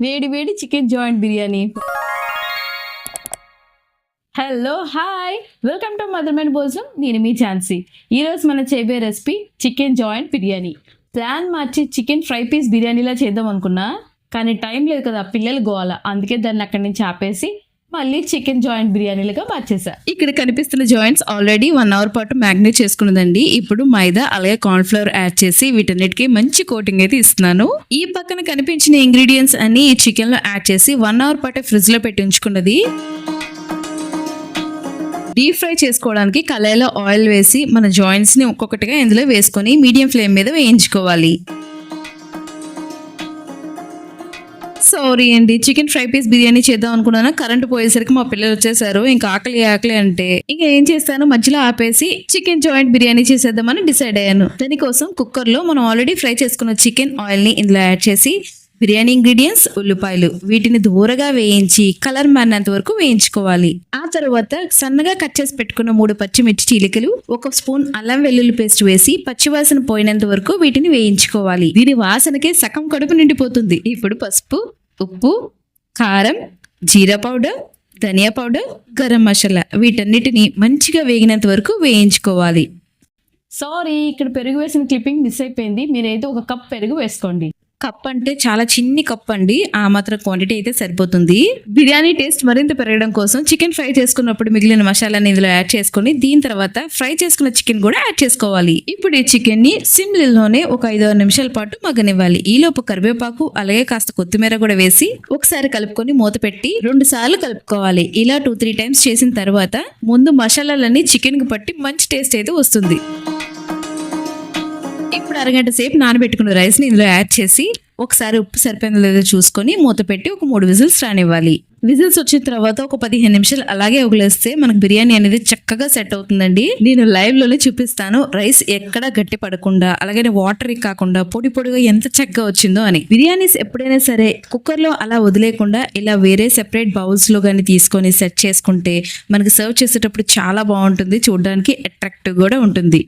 వేడి వేడి chicken joint biryani. Hello hi, welcome to మదర్మెన్ భోజనం. నేను మీ ఝాన్సీ. ఈరోజు మనం చేయబోయే recipe chicken joint biryani. Plan మార్చి చికెన్ ఫ్రై పీస్ బిర్యానీలా చేద్దాం అనుకున్నా, కానీ టైం లేదు కదా, పిల్లలు గోవాల. అందుకే దాన్ని అక్కడి నుంచి ఆపేసి మళ్ళీ చికెన్ జాయింట్ బిర్యానీలుగా మార్చేసా. ఇక్కడ కనిపిస్తున్న జాయింట్స్ ఆల్రెడీ 1 అవర్ పాటు మ్యాగ్నేట్ చేసుకున్నదండి. ఇప్పుడు మైదా అలాగే కార్న్ ఫ్లోర్ యాడ్ చేసి వీటన్నిటికీ మంచి కోటింగ్ అయితే ఇస్తున్నాను. ఈ పక్కన కనిపించిన ఇంగ్రీడియంట్స్ అన్ని ఈ చికెన్ లో యాడ్ చేసి 1 అవర్ పాటు ఫ్రిడ్జ్ లో పెట్టి ఉంచుకున్నది. డీప్ ఫ్రై చేసుకోవడానికి కళాయిలో ఆయిల్ వేసి మన జాయింట్స్ ని ఒక్కొక్కటిగా ఇందులో వేసుకొని మీడియం ఫ్లేమ్ మీద వేయించుకోవాలి. సారీ అండి, చికెన్ ఫ్రై పీస్ బిర్యానీ చేద్దాం అనుకున్నాను. కరెంట్ పోయేసరికి మా పిల్లలు వచ్చేసారు. ఇంకా ఆకలి అంటే ఇంకా ఏం చేస్తాను, మధ్యలో ఆపేసి చికెన్ జాయింట్ బిర్యానీ చేసేద్దామని డిసైడ్ అయ్యాను. దానికోసం కుక్కర్ లో మనం ఆల్రెడీ ఫ్రై చేసుకున్న చికెన్ ఆయిల్ ని ఇందులో యాడ్ చేసి బిర్యానీ ఇంగ్రీడియంట్స్, ఉల్లిపాయలు వీటిని దూరగా వేయించి కలర్ మారినంత వరకు వేయించుకోవాలి. ఆ తర్వాత సన్నగా కట్ చేసి పెట్టుకున్న 3 పచ్చిమిర్చి చీలికలు, 1 స్పూన్ అల్లం వెల్లుల్లి పేస్ట్ వేసి పచ్చివాసన పోయినంత వరకు వీటిని వేయించుకోవాలి. దీని వాసనకే సగం కడుపు నిండిపోతుంది. ఇప్పుడు పసుపు, ఉప్పు, కారం, జీరా పౌడర్, ధనియా పౌడర్, గరం మసాలా వీటన్నిటిని మంచిగా వేగినంత వరకు వేయించుకోవాలి. సారీ, ఇక్కడ పెరుగు వేసిన క్లిప్పింగ్ మిస్ అయిపోయింది. మీరైతే 1 కప్ పెరుగు వేసుకోండి. కప్ అంటే చాలా చిన్ని కప్ అండి, ఆ మాత్రం క్వాంటిటీ అయితే సరిపోతుంది. బిర్యానీ టేస్ట్ మరింత పెరగడం కోసం చికెన్ ఫ్రై చేసుకున్నప్పుడు మిగిలిన మసాలాని ఇందులో యాడ్ చేసుకుని దీని తర్వాత ఫ్రై చేసుకున్న చికెన్ కూడా యాడ్ చేసుకోవాలి. ఇప్పుడు ఈ చికెన్ ని సిమ్ లోనే ఒక 5-6 నిమిషాల పాటు మగ్గనివ్వాలి. ఈలోపు కరివేపాకు అలాగే కాస్త కొత్తిమీర కూడా వేసి ఒకసారి కలుపుకొని మూత పెట్టి 2 సార్లు కలుపుకోవాలి. ఇలా 2-3 టైమ్స్ చేసిన తర్వాత ముందు మసాలాలన్నీ చికెన్ కి పట్టి మంచి టేస్ట్ అయితే వస్తుంది. ఇప్పుడు అరగంట సేపు నానబెట్టుకున్న రైస్ ని ఇందులో యాడ్ చేసి ఒకసారి ఉప్పు సరిపోయిందో లేదో చూసుకొని మూత పెట్టి ఒక 3 విజిల్స్ రానివ్వాలి. విజిల్స్ వచ్చిన తర్వాత ఒక 15 నిమిషాలు అలాగే వదిలేస్తే మనకు బిర్యానీ అనేది చక్కగా సెట్ అవుతుందండి. నేను లైవ్ లోనే చూపిస్తాను రైస్ ఎక్కడా గట్టి పడకుండా అలాగే వాటర్ కాకుండా పొడి పొడిగా ఎంత చక్కగా వచ్చిందో అని. బిర్యానీస్ ఎప్పుడైనా సరే కుక్కర్ లో అలా వదిలేకుండా ఇలా వేరే సెపరేట్ బౌల్స్ లో కానీ తీసుకొని సెట్ చేసుకుంటే మనకి సర్వ్ చేసేటప్పుడు చాలా బాగుంటుంది, చూడడానికి అట్రాక్టివ్ కూడా ఉంటుంది.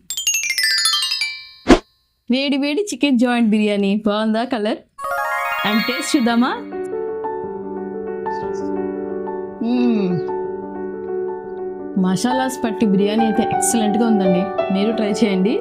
వేడి వేడి చికెన్ జాయింట్ బిర్యానీ బాగుందా? కలర్ అండ్ టేస్ట్ చూద్దామా? మసాలాస్ పట్టి బిర్యానీ అయితే ఎక్సలెంట్గా ఉందండి. మీరు ట్రై చేయండి.